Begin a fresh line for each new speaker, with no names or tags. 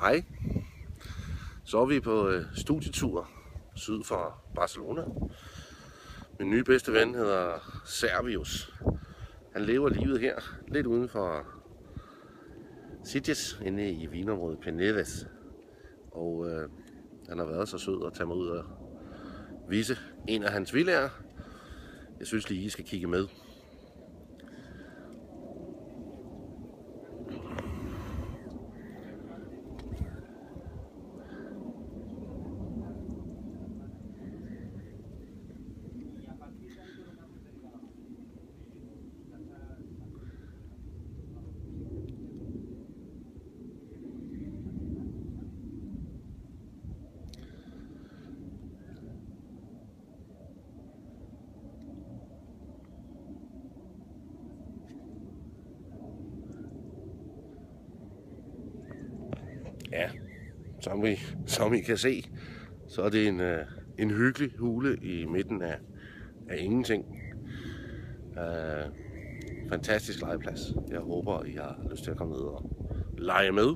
Hej. Så er vi på studietur syd for Barcelona. Min nye bedste ven hedder Servius. Han lever livet her, lidt uden for Sitges, inde i vinområdet Penedès. Og han har været så sød at tage mig ud og vise en af hans villaer. Jeg synes lige, I skal kigge med. Ja, som I kan se, så er det en hyggelig hule i midten af ingenting. Fantastisk legeplads. Jeg håber, I har lyst til at komme ned og lege med.